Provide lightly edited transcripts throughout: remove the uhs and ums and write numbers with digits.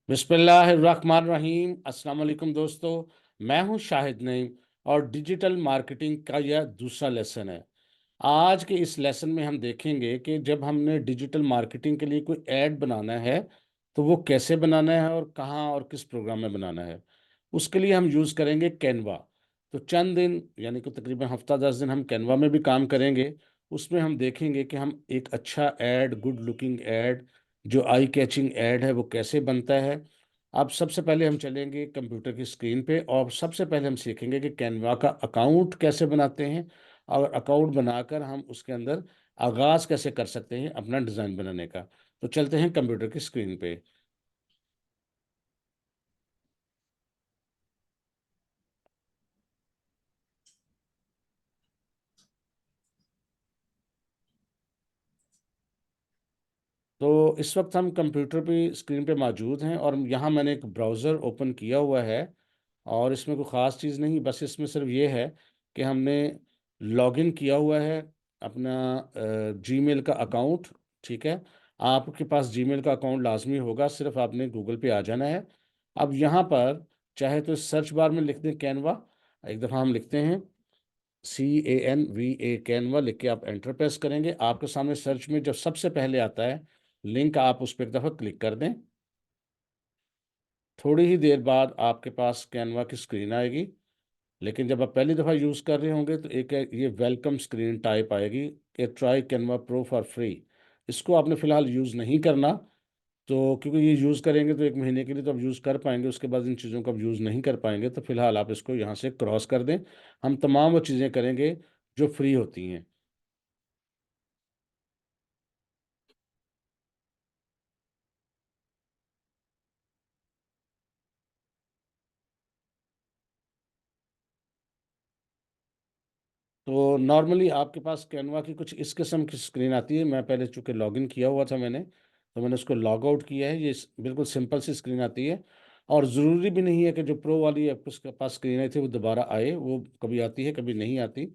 बिस्मिल्लाहिर्रहमानिर्रहीम। अस्सलाम वालेकुम दोस्तों। मैं हूं शाहिद नईम और डिजिटल मार्केटिंग का यह दूसरा लेसन है। आज के इस लेसन में हम देखेंगे कि जब हमने डिजिटल मार्केटिंग के लिए कोई ऐड बनाना है तो वो कैसे बनाना है और कहाँ और किस प्रोग्राम में बनाना है। उसके लिए हम यूज़ करेंगे कैनवा। तो चंद दिन यानी कि तकरीबन हफ्ता 10 दिन हम कैनवा में भी काम करेंगे। उसमें हम देखेंगे कि हम एक अच्छा ऐड, गुड लुकिंग ऐड, जो आई कैचिंग ऐड है वो कैसे बनता है। अब सबसे पहले हम चलेंगे कंप्यूटर की स्क्रीन पे और सबसे पहले हम सीखेंगे कि कैनवा का अकाउंट कैसे बनाते हैं और अकाउंट बनाकर हम उसके अंदर आगाज़ कैसे कर सकते हैं अपना डिज़ाइन बनाने का। तो चलते हैं कंप्यूटर की स्क्रीन पे। तो इस वक्त हम कंप्यूटर पे स्क्रीन पे मौजूद हैं और यहाँ मैंने एक ब्राउज़र ओपन किया हुआ है। और इसमें कोई ख़ास चीज़ नहीं, बस इसमें सिर्फ ये है कि हमने लॉगिन किया हुआ है अपना जीमेल का अकाउंट। ठीक है, आपके पास जीमेल का अकाउंट लाजमी होगा, सिर्फ आपने गूगल पे आ जाना है। अब यहाँ पर चाहे तो सर्च बार में लिख दें कैनवा। एक दफ़ा हम लिखते हैं CANVA, कैनवा लिख के आप एंटर प्रेस करेंगे। आपके सामने सर्च में जब सबसे पहले आता है लिंक, आप उस पर एक दफ़ा क्लिक कर दें। थोड़ी ही देर बाद आपके पास कैनवा की स्क्रीन आएगी। लेकिन जब आप पहली दफ़ा यूज़ कर रहे होंगे तो एक ये वेलकम स्क्रीन टाइप आएगी कि try Canva pro for free. इसको आपने फ़िलहाल यूज़ नहीं करना। तो क्योंकि ये यूज़ करेंगे तो 1 महीने के लिए तो आप यूज़ कर पाएंगे, उसके बाद इन चीज़ों को आप यूज़ नहीं कर पाएंगे। तो फ़िलहाल आप इसको यहाँ से क्रॉस कर दें। हम तमाम वो चीज़ें करेंगे जो फ्री होती हैं। तो नॉर्मली आपके पास कैनवा की कुछ इस किस्म की स्क्रीन आती है। मैं पहले चूंकि लॉगिन किया हुआ था मैंने, तो मैंने उसको लॉग आउट किया है। बिल्कुल सिंपल सी स्क्रीन आती है। और ज़रूरी भी नहीं है कि जो प्रो वाली आपके पास स्क्रीन आई थी वो दोबारा आए, वो कभी आती है कभी नहीं आती।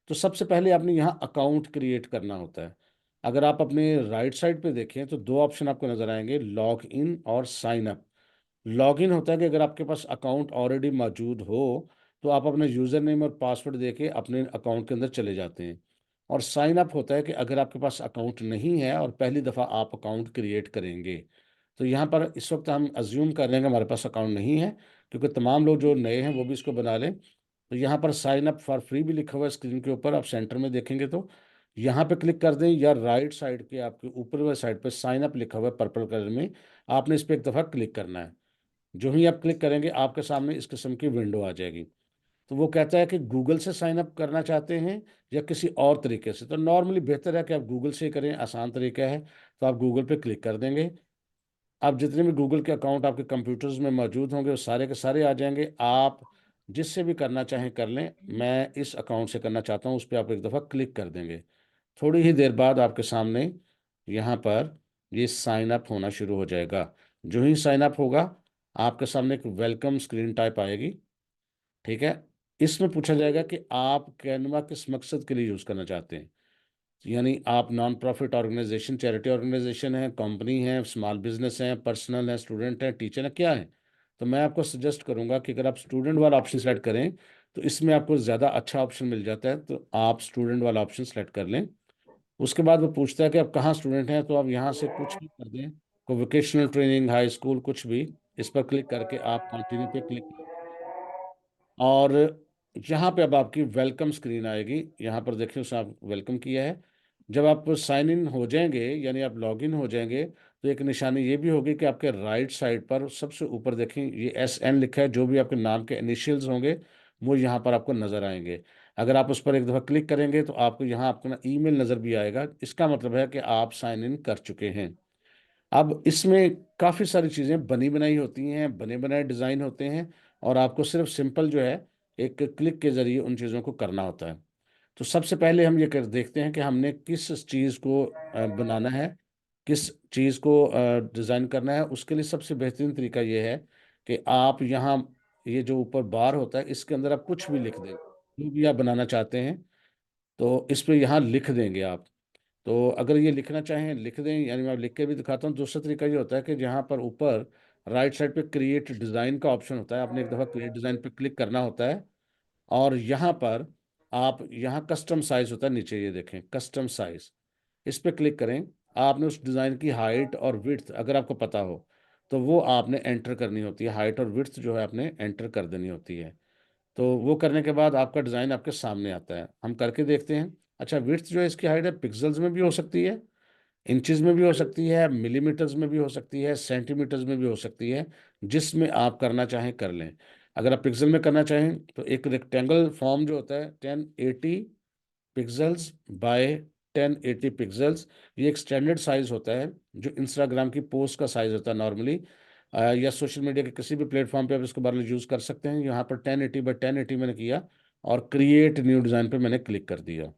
तो सबसे पहले आपने यहाँ अकाउंट क्रिएट करना होता है। अगर आप अपने राइट साइड पे देखें तो दो ऑप्शन आपको नज़र आएंगे, लॉग इन और साइन अप। लॉगिन होता है कि अगर आपके पास अकाउंट ऑलरेडी मौजूद हो तो आप अपने यूज़र नेम और पासवर्ड देके अपने अकाउंट के अंदर चले जाते हैं। और साइन अप होता है कि अगर आपके पास अकाउंट नहीं है और पहली दफ़ा आप अकाउंट क्रिएट करेंगे। तो यहाँ पर इस वक्त हम अज्यूम कर रहे हैं कि हमारे पास अकाउंट नहीं है, क्योंकि तमाम लोग जो नए हैं वो भी इसको बना लें। तो यहाँ पर साइन अप फॉर फ्री भी लिखा हुआ है स्क्रीन के ऊपर, आप सेंटर में देखेंगे तो यहाँ पे क्लिक कर दें, या राइट साइड के आपके ऊपर वाले साइड पे साइन अप लिखा हुआ है पर्पल कलर में, आपने इस पर एक दफ़ा क्लिक करना है। जो ही आप क्लिक करेंगे आपके सामने इस किस्म की विंडो आ जाएगी। तो वो कहता है कि गूगल से साइन अप करना चाहते हैं या किसी और तरीके से। तो नॉर्मली बेहतर है कि आप गूगल से करें, आसान तरीका है। तो आप गूगल पे क्लिक कर देंगे। अब जितने भी गूगल के अकाउंट आपके कंप्यूटर्स में मौजूद होंगे वो सारे के सारे आ जाएंगे। आप जिससे भी करना चाहें कर लें। मैं इस अकाउंट से करना चाहता हूँ, उस पर आप एक दफ़ा क्लिक कर देंगे। थोड़ी ही देर बाद आपके सामने यहाँ पर ये साइन अप होना शुरू हो जाएगा। जो ही साइन अप होगा आपके सामने एक वेलकम स्क्रीन टाइप आएगी। ठीक है, इसमें पूछा जाएगा कि आप कैनवा किस मकसद के लिए यूज़ करना चाहते हैं। यानी आप non profit organization, charity organization है, कंपनी है, स्मॉल बिजनेस है, पर्सनल है, स्टूडेंट है, टीचर है, क्या है। तो मैं आपको सजेस्ट करूंगा कि अगर आप स्टूडेंट वाला ऑप्शन सेलेक्ट करें तो इसमें आपको ज़्यादा अच्छा ऑप्शन मिल जाता है। तो आप स्टूडेंट वाला ऑप्शन सेलेक्ट कर लें। उसके बाद वो पूछता है कि आप कहाँ स्टूडेंट हैं, तो आप यहाँ से कुछ भी कर दें, कोई वोकेशनल ट्रेनिंग, हाई स्कूल, कुछ भी। इस पर क्लिक करके आप कंटिन्यू पे क्लिक। और यहाँ पे अब आपकी वेलकम स्क्रीन आएगी। यहाँ पर देखिए उसने आप वेलकम किया है। जब आप साइन इन हो जाएंगे यानी आप लॉग इन हो जाएंगे तो एक निशानी ये भी होगी कि आपके राइट साइड पर सबसे ऊपर देखें ये SN लिखा है। जो भी आपके नाम के इनिशियल्स होंगे वो यहाँ पर आपको नज़र आएंगे। अगर आप उस पर एक दफ़ा क्लिक करेंगे तो आपको यहाँ अपना ईमेल नज़र भी आएगा। इसका मतलब है कि आप साइन इन कर चुके हैं। अब इसमें काफ़ी सारी चीज़ें बनी बनाई होती हैं, बने बनाए डिज़ाइन होते हैं। और आपको सिर्फ सिंपल जो है एक क्लिक के ज़रिए उन चीज़ों को करना होता है। तो सबसे पहले हम ये कर देखते हैं कि हमने किस चीज़ को बनाना है, किस चीज़ को डिज़ाइन करना है। उसके लिए सबसे बेहतरीन तरीका ये है कि आप यहाँ ये जो ऊपर बार होता है इसके अंदर आप कुछ भी लिख दें, जो भी आप बनाना चाहते हैं। तो इस पे यहाँ लिख देंगे आप। तो अगर ये लिखना चाहें लिख दें, यानी मैं लिख के भी दिखाता हूँ। दूसरा तरीका ये होता है कि जहाँ पर ऊपर राइट साइड पे क्रिएट डिज़ाइन का ऑप्शन होता है, आपने एक दफ़ा क्रिएट डिज़ाइन पे क्लिक करना होता है। और यहाँ पर आप यहाँ कस्टम साइज होता है नीचे, ये देखें कस्टम साइज, इस पे क्लिक करें। आपने उस डिज़ाइन की हाइट और विड्थ अगर आपको पता हो तो वो आपने एंटर करनी होती है, हाइट और विड्थ जो है आपने एंटर कर देनी होती है। तो वो करने के बाद आपका डिज़ाइन आपके सामने आता है। हम करके देखते हैं। अच्छा, विड्थ जो है इसकी हाइट है पिक्सल्स में भी हो सकती है, इंचेस में भी हो सकती है, मिलीमीटर्स में भी हो सकती है, सेंटीमीटर्स में भी हो सकती है, जिसमें आप करना चाहें कर लें। अगर आप पिक्सल में करना चाहें तो एक रेक्टेंगल फॉर्म जो होता है 1080 पिक्सल्स बाय 1080 पिक्सल्स, ये एक स्टैंडर्ड साइज होता है जो इंस्टाग्राम की पोस्ट का साइज होता है नॉर्मली, या सोशल मीडिया के किसी भी प्लेटफॉर्म पे आप इसको बार यूज़ कर सकते हैं। यहाँ पर 1080 बाय 1080 मैंने किया और क्रिएट न्यू डिज़ाइन पे मैंने क्लिक कर दिया।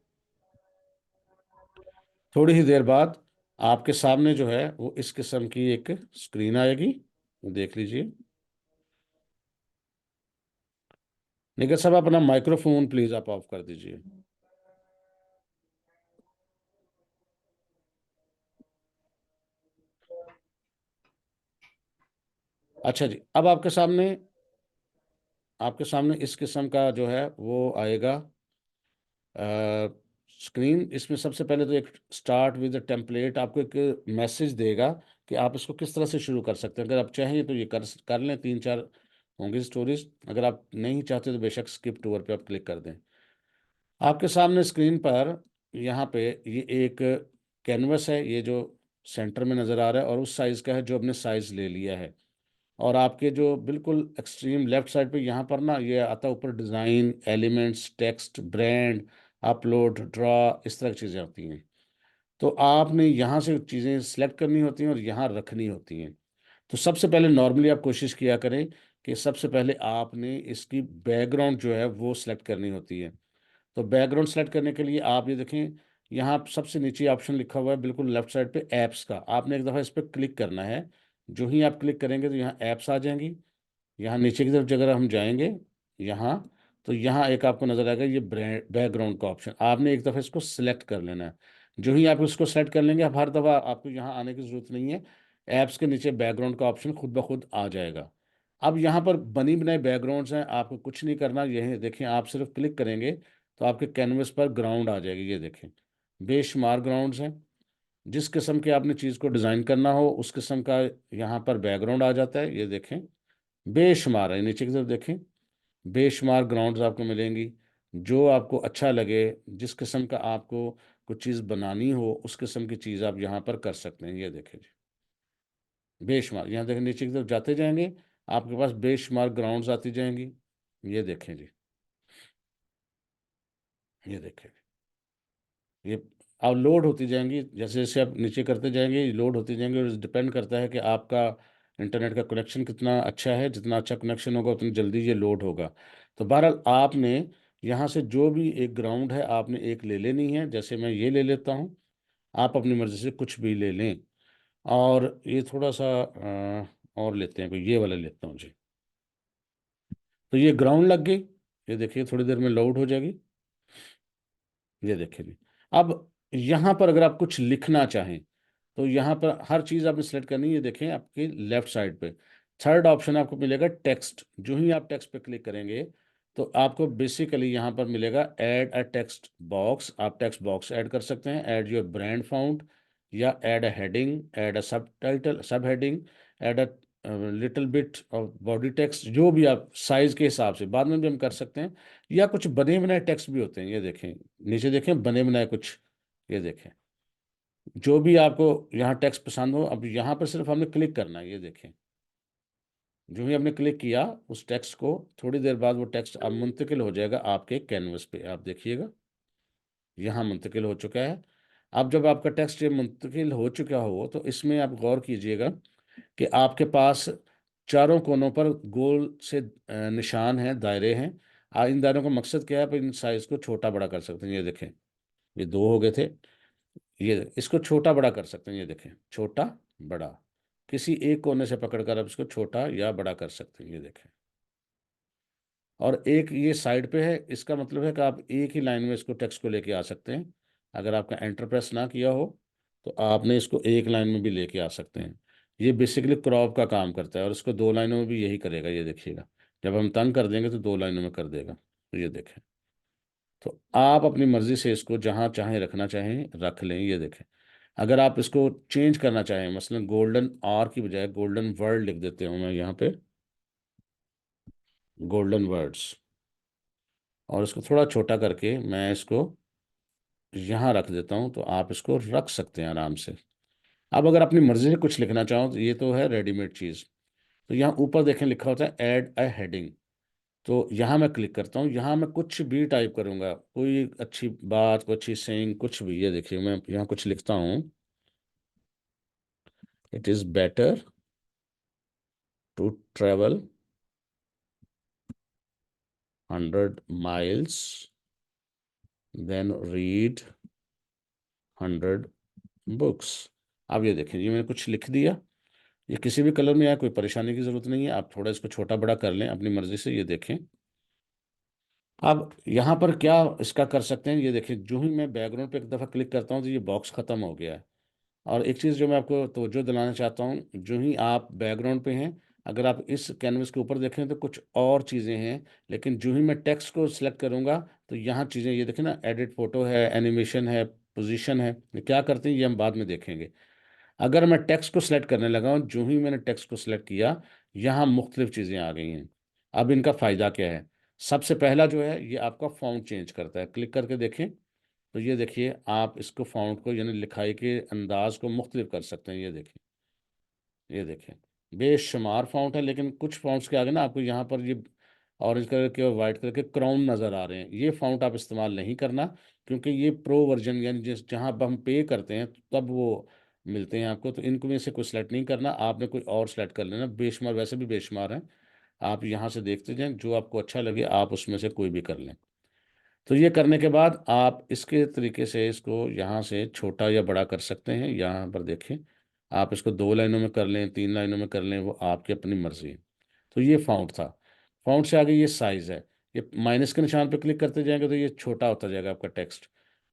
थोड़ी ही देर बाद आपके सामने जो है वो इस किस्म की एक स्क्रीन आएगी, देख लीजिए। निखिल साहब अपना माइक्रोफोन प्लीज आप ऑफ कर दीजिए। अच्छा जी, अब आपके सामने इस किस्म का जो है वो आएगा स्क्रीन। इसमें सबसे पहले तो एक स्टार्ट विद टेम्पलेट आपको एक मैसेज देगा कि आप इसको किस तरह से शुरू कर सकते हैं। अगर आप चाहें तो ये कर कर लें, 3-4 होंगी स्टोरीज। अगर आप नहीं चाहते तो बेशक स्किप टूवर पे आप क्लिक कर दें। आपके सामने स्क्रीन पर यहाँ पे ये एक कैनवस है, ये जो सेंटर में नज़र आ रहा है और उस साइज़ का है जो आपने साइज़ ले लिया है। और आपके जो बिल्कुल एक्सट्रीम लेफ्ट साइड पे यहाँ पर ना ये आता है ऊपर design, elements, text, brand, upload, draw, इस तरह की चीज़ें होती हैं। तो आपने यहाँ से चीज़ें सेलेक्ट करनी होती हैं और यहाँ रखनी होती हैं। तो सबसे पहले नॉर्मली आप कोशिश किया करें कि सबसे पहले आपने इसकी बैकग्राउंड जो है वो सिलेक्ट करनी होती है। तो बैकग्राउंड सेलेक्ट करने के लिए आप ये देखें, यहाँ सबसे नीचे ऑप्शन लिखा हुआ है बिल्कुल लेफ्ट साइड पे ऐप्स का, आपने एक दफ़ा इस पर क्लिक करना है। जो ही आप क्लिक करेंगे तो यहाँ ऐप्स आ जाएंगी। यहाँ नीचे की तरफ अगर हम जाएंगे यहाँ, तो यहाँ एक आपको नज़र आएगा ये बैकग्राउंड का ऑप्शन, आपने एक दफ़ा इसको सिलेक्ट कर लेना है। जो ही आप इसको सेलेक्ट कर लेंगे, अब हर दफ़ा आपको यहाँ आने की ज़रूरत नहीं है। ऐप्स के नीचे बैकग्राउंड का ऑप्शन खुद ब खुद आ जाएगा। अब यहाँ पर बनी बनाई बैकग्राउंड्स हैं, आपको कुछ नहीं करना। यही देखें, आप सिर्फ क्लिक करेंगे तो आपके कैनवस पर ग्राउंड आ जाएगी, ये देखें बेशुमार ग्राउंड्स हैं। जिस किस्म के आपने चीज़ को डिज़ाइन करना हो उस किस्म का यहाँ पर बैकग्राउंड आ जाता है, ये देखें बेशुमार है। नीचे की तरफ देखें, बेशुमार ग्राउंड्स आपको मिलेंगी। जो आपको अच्छा लगे, जिस किस्म का आपको कुछ चीज़ बनानी हो उस किस्म की चीज़ आप यहाँ पर कर सकते हैं। ये देखें जी, बेशुमार, यहाँ देखें नीचे की तरफ जाते जाएंगे आपके पास बेशुमार ग्राउंड्स आती जाएंगी। ये देखें जी, ये देखें, ये अब लोड होती जाएंगी। जैसे जैसे आप नीचे करते जाएंगे ये लोड होती जाएंगी, और डिपेंड करता है कि आपका इंटरनेट का कनेक्शन कितना अच्छा है। जितना अच्छा कनेक्शन होगा उतनी जल्दी ये लोड होगा। तो बहरहाल आपने यहाँ से जो भी एक ग्राउंड है आपने एक ले लेनी है। जैसे मैं ये ले लेता हूँ, आप अपनी मर्ज़ी से कुछ भी ले लें। और ये थोड़ा सा और लेते हैं, कोई ये वाला लेता हूँ जी। तो ये ग्राउंड लग गई, ये देखिए थोड़ी देर में लोड हो जाएगी। ये देखिए जी। अब यहाँ पर अगर आप कुछ लिखना चाहें तो यहाँ पर हर चीज़ आपने सेलेक्ट करनी है। ये देखें आपके लेफ्ट साइड पे थर्ड ऑप्शन आपको मिलेगा टेक्स्ट। जो ही आप टेक्स्ट पे क्लिक करेंगे तो आपको बेसिकली यहाँ पर मिलेगा ऐड अ टेक्स्ट बॉक्स। आप टेक्स्ट बॉक्स ऐड कर सकते हैं, ऐड योर ब्रांड फाउंड, या ऐड अ हेडिंग, ऐड अ सब टाइटल, सब heading, add a little bit of body text, जो भी आप साइज के हिसाब से बाद में भी हम कर सकते हैं। या कुछ बने बनाए टेक्स्ट भी होते हैं, ये देखें नीचे देखें बने बनाए कुछ, ये देखें जो भी आपको यहाँ टेक्स्ट पसंद हो। अब यहाँ पर सिर्फ हमने क्लिक करना है, ये देखें जो ही हमने क्लिक किया उस टेक्स्ट को, थोड़ी देर बाद वो टेक्स्ट अब मुंतकिल हो जाएगा आपके कैनवस पे। आप देखिएगा यहाँ मुंतकिल हो चुका है। अब जब आपका टेक्स्ट ये मुंतकिल हो चुका हो तो इसमें आप गौर कीजिएगा कि आपके पास चारों कोनों पर गोल से निशान हैं, दायरे हैं। इन दायरों का मकसद क्या है, आप इन साइज को छोटा बड़ा कर सकते हैं। ये देखें ये दो हो गए थे, ये इसको छोटा बड़ा कर सकते हैं। ये देखें छोटा बड़ा, किसी एक कोने से पकड़कर आप इसको छोटा या बड़ा कर सकते हैं। ये देखें, और एक ये साइड पे है, इसका मतलब है कि आप एक ही लाइन में इसको टेक्स्ट को लेके आ सकते हैं। अगर आपका एंटर प्रेस ना किया हो तो आपने इसको एक लाइन में भी लेके आ सकते हैं। ये बेसिकली क्रॉप का काम करता है और इसको 2 लाइनों में भी यही करेगा, ये देखिएगा। जब हम तंग कर देंगे तो 2 लाइनों में कर देगा, तो ये देखें। तो आप अपनी मर्ज़ी से इसको जहाँ चाहें रखना चाहें रख लें, ये देखें। अगर आप इसको चेंज करना चाहें, मसलन गोल्डन आर की बजाय गोल्डन वर्ड लिख देते हूँ मैं यहाँ पे, गोल्डन वर्ड्स, और इसको थोड़ा छोटा करके मैं इसको यहाँ रख देता हूँ, तो आप इसको रख सकते हैं आराम से। अब अगर अपनी मर्ज़ी से कुछ लिखना चाहो तो ये तो है रेडीमेड चीज़। तो यहाँ ऊपर देखें लिखा होता है ऐड अ हेडिंग, तो यहाँ मैं क्लिक करता हूँ, यहाँ मैं कुछ भी टाइप करूँगा, कोई अच्छी बात, कोई अच्छी सेइंग, कुछ भी। ये देखिए मैं यहाँ कुछ लिखता हूँ, it is better to travel 100 miles then read 100 books। अब ये देखिए, ये मैंने कुछ लिख दिया। ये किसी भी कलर में आया, कोई परेशानी की ज़रूरत नहीं है, आप थोड़ा इसको छोटा बड़ा कर लें अपनी मर्ज़ी से, ये देखें। अब यहाँ पर क्या इसका कर सकते हैं, ये देखिए, जो ही मैं बैकग्राउंड पे एक दफ़ा क्लिक करता हूँ तो ये बॉक्स ख़त्म हो गया है। और एक चीज़ जो मैं आपको तवज्जो दिलाना चाहता हूँ, जो ही आप बैकग्राउंड पे हैं, अगर आप इस कैनवस के ऊपर देखें तो कुछ और चीज़ें हैं, लेकिन जो ही मैं टेक्स्ट को सिलेक्ट करूँगा तो यहाँ चीज़ें, ये देखें ना, एडिट फ़ोटो है, एनिमेशन है, पोजीशन है, ये क्या करते हैं ये हम बाद में देखेंगे। अगर मैं टेक्स्ट को सिलेक्ट करने लगा हूँ, जो ही मैंने टेक्स्ट को सिलेक्ट किया, यहाँ मुख्तलिफ चीज़ें आ गई हैं। अब इनका फ़ायदा क्या है? सबसे पहला जो है, ये आपका फ़ॉन्ट चेंज करता है। क्लिक करके देखें, तो ये देखिए, आप इसको फ़ॉन्ट को, यानी लिखाई के अंदाज़ को मुख्तलिफ कर सकते हैं, ये देखिए। ये देखें, बेशुमार फ़ॉन्ट है, लेकिन कुछ फ़ॉन्ट्स के आगे ना आपको यहाँ पर ये ऑरेंज कलर के और वाइट कलर के क्राउन नज़र आ रहे हैं। ये फ़ॉन्ट आप इस्तेमाल नहीं करना, क्योंकि ये प्रो वर्ज़न, यानी जिस जहाँ अब हम पे करते हैं तब वो मिलते हैं आपको। तो इनको में से कोई सेलेक्ट नहीं करना, आपने कोई और सेलेक्ट कर लेना। बेशुमार, वैसे भी बेशुमार हैं। आप यहाँ से देखते जाएँ, जो आपको अच्छा लगे आप उसमें से कोई भी कर लें। तो ये करने के बाद आप इसके तरीके से इसको यहाँ से छोटा या बड़ा कर सकते हैं। यहाँ पर देखें, आप इसको 2 लाइनों में कर लें, 3 लाइनों में कर लें, वो आपकी अपनी मर्ज़ी है। तो ये फ़ॉन्ट था। फ़ॉन्ट से आगे ये साइज़ है। ये माइनस के निशान पे क्लिक करते जाएँगे तो ये छोटा होता जाएगा आपका टेक्स्ट।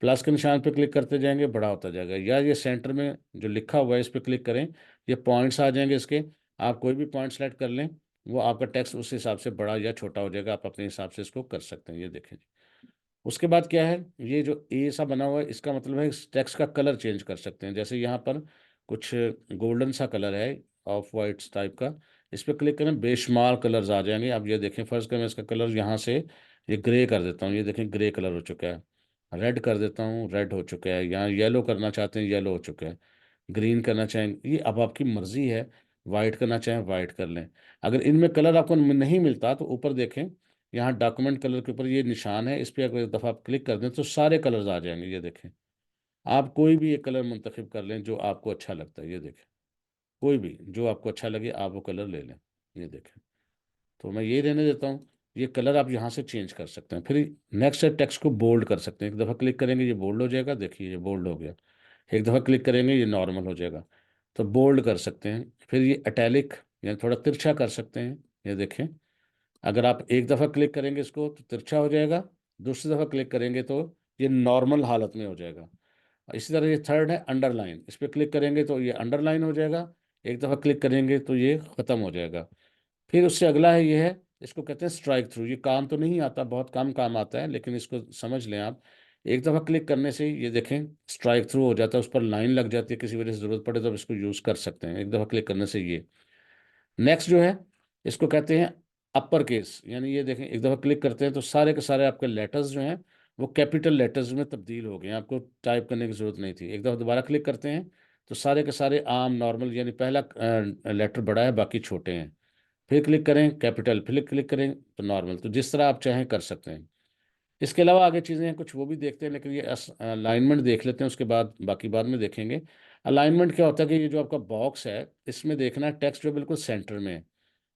प्लस के निशान पे क्लिक करते जाएँगे, बड़ा होता जाएगा। या ये सेंटर में जो लिखा हुआ है इस पे क्लिक करें, ये पॉइंट्स आ जाएँगे इसके। आप कोई भी पॉइंट सेलेक्ट कर लें, वो आपका टेक्स्ट उस हिसाब से बड़ा या छोटा हो जाएगा। आप अपने हिसाब से इसको कर सकते हैं। ये देखें। उसके बाद क्या है, ये जो ए सा बना हुआ है, इसका मतलब है इस टेक्स्ट का कलर चेंज कर सकते हैं। जैसे यहाँ पर कुछ गोल्डन सा कलर है, ऑफ वाइट्स टाइप का, इस पे क्लिक करें, बेशुमार कलर्स आ जाएंगे। अब ये देखें, फर्स्ट करें, मैं इसका कलर यहाँ से ये ग्रे कर देता हूँ, ये देखें ग्रे कलर हो चुका है। रेड कर देता हूँ, रेड हो चुका है। यहाँ येलो करना चाहते हैं, येलो हो चुका है। ग्रीन करना चाहें, ये अब आपकी मर्ज़ी है। वाइट करना चाहें, वाइट कर लें। अगर इनमें कलर आपको नहीं मिलता तो ऊपर देखें, यहाँ डॉक्यूमेंट कलर के ऊपर ये निशान है, इस पे अगर एक दफ़ा आप क्लिक कर दें तो सारे कलर्स आ जाएंगे। ये देखें, आप कोई भी एक कलर मुंतखब कर लें जो आपको अच्छा लगता है। ये देखें, कोई भी जो आपको अच्छा लगे आप वो कलर ले लें। ये देखें, तो मैं ये रहने देता हूँ। ये कलर आप यहाँ से चेंज कर सकते हैं। फिर नेक्स्ट है, टेक्स्ट को बोल्ड कर सकते हैं। एक दफ़ा क्लिक करेंगे ये बोल्ड हो जाएगा, देखिए ये बोल्ड हो गया। एक दफ़ा क्लिक करेंगे ये नॉर्मल हो जाएगा। तो बोल्ड कर सकते हैं। फिर ये इटैलिक, यानी थोड़ा तिरछा कर सकते हैं। ये देखें, अगर आप एक दफ़ा क्लिक करेंगे इसको तो तिरछा हो जाएगा, दूसरी दफ़ा क्लिक करेंगे तो ये नॉर्मल हालत में हो जाएगा। इसी तरह ये थर्ड है अंडरलाइन, इस पर क्लिक करेंगे तो ये अंडरलाइन हो जाएगा, एक दफ़ा क्लिक करेंगे तो ये ख़त्म हो जाएगा। फिर उससे अगला है, ये है, इसको कहते हैं स्ट्राइक थ्रू। ये काम तो नहीं आता, बहुत कम काम आता है, लेकिन इसको समझ लें आप। एक दफ़ा क्लिक करने से ही ये देखें स्ट्राइक थ्रू हो जाता है, उस पर लाइन लग जाती है, किसी वजह से ज़रूरत पड़े तो आप इसको यूज़ कर सकते हैं एक दफ़ा क्लिक करने से ये। नेक्स्ट जो है, इसको कहते हैं अपर केस, यानी ये देखें एक दफ़ा क्लिक करते हैं तो सारे के सारे आपके लेटर्स जो हैं वो कैपिटल लेटर्स में तब्दील हो गए हैं, आपको टाइप करने की ज़रूरत नहीं थी। एक दफ़ा दोबारा क्लिक करते हैं तो सारे के सारे आम नॉर्मल, यानी पहला लेटर बड़ा है, बाकी छोटे हैं। फिर क्लिक करें कैपिटल, फिर क्लिक करें तो नॉर्मल। तो जिस तरह आप चाहें कर सकते हैं। इसके अलावा आगे चीज़ें हैं कुछ, वो भी देखते हैं, लेकिन ये अलाइनमेंट देख लेते हैं, उसके बाद बाकी बाद में देखेंगे। अलाइनमेंट क्या होता है कि ये जो आपका बॉक्स है, इसमें देखना टेक्स्ट जो बिल्कुल सेंटर में है।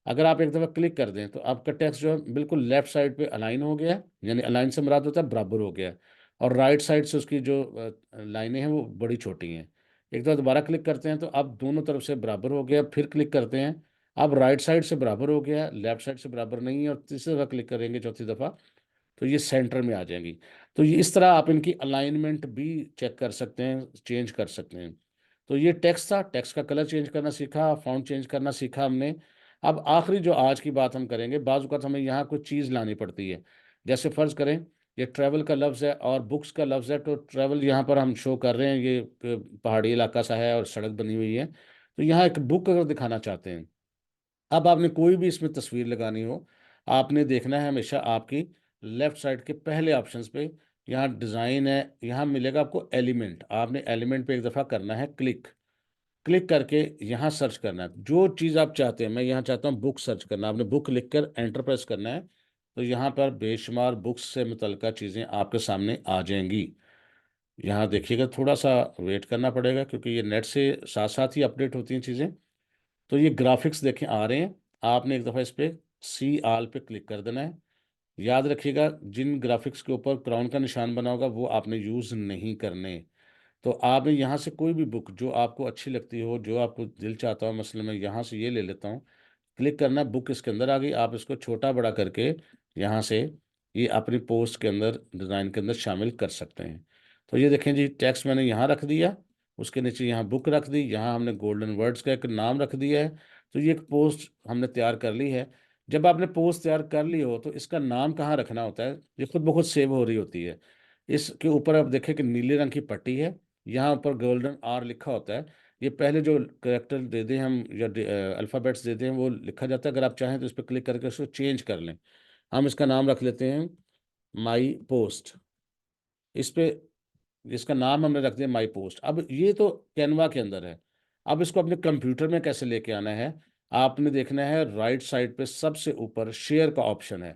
अगर आप एक दफ़ा क्लिक कर दें तो आपका टेक्स्ट जो है बिल्कुल लेफ्ट साइड पे अलाइन हो गया है, यानी अलाइन से मुराद होता है बराबर हो गया है। और राइट साइड से उसकी जो लाइनें हैं वो बड़ी छोटी हैं। एक दफ़ा दोबारा क्लिक करते हैं तो अब दोनों तरफ से बराबर हो गया, फिर क्लिक करते हैं, अब राइट साइड से बराबर हो गया, लेफ्ट साइड से बराबर नहीं है, और तीसरी दफ़ा क्लिक करेंगे, चौथी दफ़ा, तो ये सेंटर में आ जाएंगी। तो ये इस तरह आप इनकी अलाइनमेंट भी चेक कर सकते हैं, चेंज कर सकते हैं। तो ये टेक्स्ट था, टेक्स्ट का कलर चेंज करना सीखा, फॉन्ट चेंज करना सीखा हमने। अब आखिरी जो आज की बात हम करेंगे, बाज़ औक़ात हमें यहाँ कुछ चीज़ लानी पड़ती है। जैसे फ़र्ज़ करें ये ट्रैवल का लफ्ज़ है और बुक्स का लफ्ज़ है, तो ट्रैवल यहाँ पर हम शो कर रहे हैं, ये पहाड़ी इलाका सा है और सड़क बनी हुई है। तो यहाँ एक बुक अगर दिखाना चाहते हैं, अब आपने कोई भी इसमें तस्वीर लगानी हो, आपने देखना है हमेशा आपकी लेफ्ट साइड के पहले ऑप्शंस पे, यहाँ डिज़ाइन है, यहाँ मिलेगा आपको एलिमेंट। आपने एलिमेंट पे एक दफ़ा करना है क्लिक। क्लिक करके यहाँ सर्च करना है जो चीज़ आप चाहते हैं। मैं यहाँ चाहता हूँ बुक सर्च करना, आपने बुक लिख कर एंटर प्रेस करना है। तो यहाँ पर बेशुमार बुक्स से मुतल्लिका चीज़ें आपके सामने आ जाएंगी। यहाँ देखिएगा, थोड़ा सा वेट करना पड़ेगा क्योंकि ये नेट से साथ साथ ही अपडेट होती हैं चीज़ें। तो ये ग्राफिक्स देखें आ रहे हैं। आपने एक दफ़ा इस पे सी आल पे क्लिक कर देना है। याद रखिएगा, जिन ग्राफिक्स के ऊपर क्राउन का निशान बना होगा वो आपने यूज़ नहीं करने। तो आपने यहाँ से कोई भी बुक जो आपको अच्छी लगती हो, जो आपको दिल चाहता हो, मसलन मैं यहाँ से ये ले लेता हूँ, क्लिक करना, बुक इसके अंदर आ गई। आप इसको छोटा बड़ा करके यहाँ से ये अपनी पोस्ट के अंदर, डिज़ाइन के अंदर शामिल कर सकते हैं। तो ये देखें जी, टेक्स्ट मैंने यहाँ रख दिया, उसके नीचे यहाँ बुक रख दी, यहाँ हमने गोल्डन वर्ड्स का एक नाम रख दिया है। तो ये एक पोस्ट हमने तैयार कर ली है। जब आपने पोस्ट तैयार कर ली हो तो इसका नाम कहाँ रखना होता है, ये खुद ब खुद सेव हो रही होती है। इसके ऊपर आप देखें कि नीले रंग की पट्टी है, यहाँ ऊपर गोल्डन आर लिखा होता है। ये पहले जो कैरेक्टर दे दें हम या अल्फ़ाबेट्स दे दें वो लिखा जाता है। अगर आप चाहें तो इस पे क्लिक करके उसको चेंज कर लें। हम इसका नाम रख लेते हैं माई पोस्ट। इस पे इसका नाम हमने रख दिया माई पोस्ट। अब ये तो कैनवा के अंदर है। अब इसको अपने कंप्यूटर में कैसे लेके आना है, आपने देखना है राइट साइड पे सबसे ऊपर शेयर का ऑप्शन है।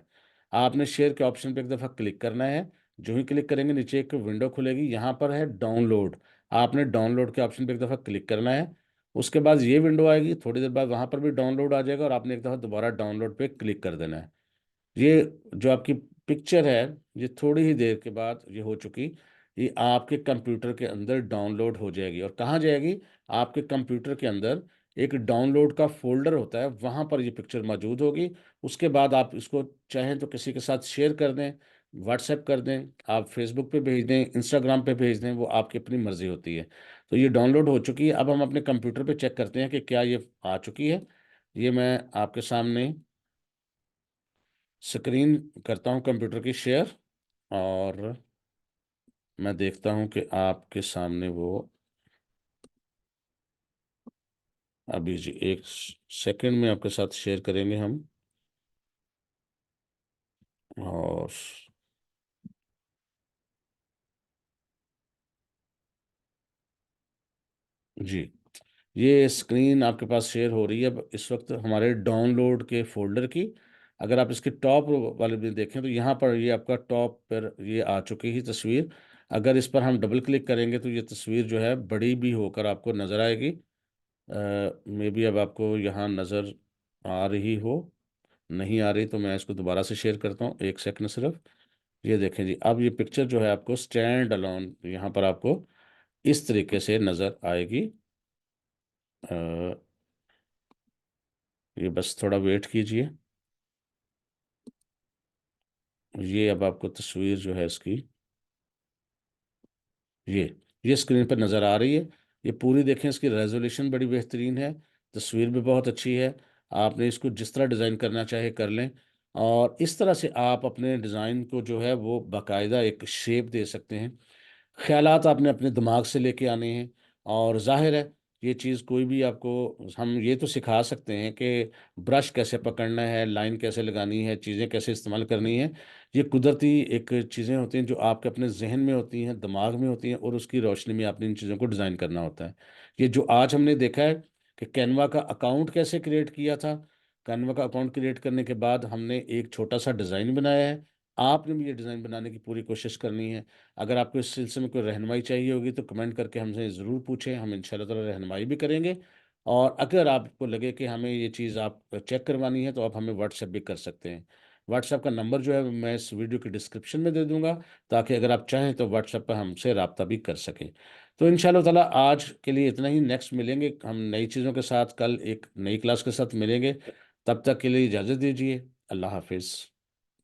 आपने शेयर के ऑप्शन पे एक दफ़ा क्लिक करना है। जो ही क्लिक करेंगे नीचे एक विंडो खुलेगी, यहाँ पर है डाउनलोड। आपने डाउनलोड के ऑप्शन पे एक दफ़ा क्लिक करना है। उसके बाद ये विंडो आएगी, थोड़ी देर बाद वहाँ पर भी डाउनलोड आ जाएगा और आपने एक दफ़ा दोबारा डाउनलोड पे क्लिक कर देना है। ये जो आपकी पिक्चर है, ये थोड़ी ही देर के बाद ये हो चुकी, ये आपके कंप्यूटर के अंदर डाउनलोड हो जाएगी। और कहाँ जाएगी? आपके कंप्यूटर के अंदर एक डाउनलोड का फ़ोल्डर होता है, वहाँ पर ये पिक्चर मौजूद होगी। उसके बाद आप इसको चाहें तो किसी के साथ शेयर कर दें, व्हाट्सएप कर दें, आप फ़ेसबुक पे भेज दें, इंस्टाग्राम पे भेज दें, वो आपकी अपनी मर्ज़ी होती है। तो ये डाउनलोड हो चुकी है। अब हम अपने कंप्यूटर पे चेक करते हैं कि क्या ये आ चुकी है। ये मैं आपके सामने स्क्रीन करता हूँ कंप्यूटर की शेयर, और मैं देखता हूँ कि आपके सामने वो अभी जी एक सेकंड में आपके साथ शेयर करेंगे हम। और जी, ये स्क्रीन आपके पास शेयर हो रही है अब इस वक्त हमारे डाउनलोड के फ़ोल्डर की। अगर आप इसके टॉप वाले में देखें तो यहाँ पर ये आपका टॉप पर ये आ चुकी है तस्वीर। अगर इस पर हम डबल क्लिक करेंगे तो ये तस्वीर जो है बड़ी भी होकर आपको नज़र आएगी। मे बी अब आपको यहाँ नज़र आ रही हो, नहीं आ रही तो मैं इसको दोबारा से शेयर करता हूँ, एक सेकंड सिर्फ। ये देखें जी, अब ये पिक्चर जो है आपको स्टैंड अलोन यहाँ पर आपको इस तरीके से नज़र आएगी। अ, ये बस थोड़ा वेट कीजिए। ये अब आपको तस्वीर जो है इसकी, ये स्क्रीन पर नज़र आ रही है। ये पूरी देखें, इसकी रेजोल्यूशन बड़ी बेहतरीन है, तस्वीर भी बहुत अच्छी है। आपने इसको जिस तरह डिज़ाइन करना चाहे कर लें, और इस तरह से आप अपने डिज़ाइन को जो है वो बाकायदा एक शेप दे सकते हैं। ख़्यालात आपने अपने दिमाग से लेके आने हैं, और ज़ाहिर है ये चीज़ कोई भी आपको, हम ये तो सिखा सकते हैं कि ब्रश कैसे पकड़ना है, लाइन कैसे लगानी है, चीज़ें कैसे इस्तेमाल करनी है। ये कुदरती एक चीज़ें होती हैं जो आपके अपने ज़हन में होती हैं, दिमाग में होती हैं, और उसकी रोशनी में आपने इन चीज़ों को डिज़ाइन करना होता है। ये जो आज हमने देखा है कि कैनवा का अकाउंट कैसे क्रिएट किया था, कैनवा का अकाउंट क्रिएट करने के बाद हमने एक छोटा-सा डिज़ाइन बनाया है। आपने भी ये डिज़ाइन बनाने की पूरी कोशिश करनी है। अगर आपको इस सिलसिले में कोई रहनुमाई चाहिए होगी तो कमेंट करके हमसे ज़रूर पूछें, हम इंशाल्लाह ताला रहनुमाई भी करेंगे। और अगर आपको लगे कि हमें ये चीज़ आप चेक करवानी है तो आप हमें व्हाट्सएप भी कर सकते हैं। व्हाट्सएप का नंबर जो है मैं इस वीडियो के डिस्क्रिप्शन में दे दूँगा, ताकि अगर आप चाहें तो व्हाट्सएप पर हमसे राब्ता भी कर सकें। तो इंशाल्लाह ताला आज के लिए इतना ही, नेक्स्ट मिलेंगे हम नई चीज़ों के साथ, कल एक नई क्लास के साथ मिलेंगे। तब तक के लिए इजाज़त दीजिए। अल्लाह हाफ़िज़।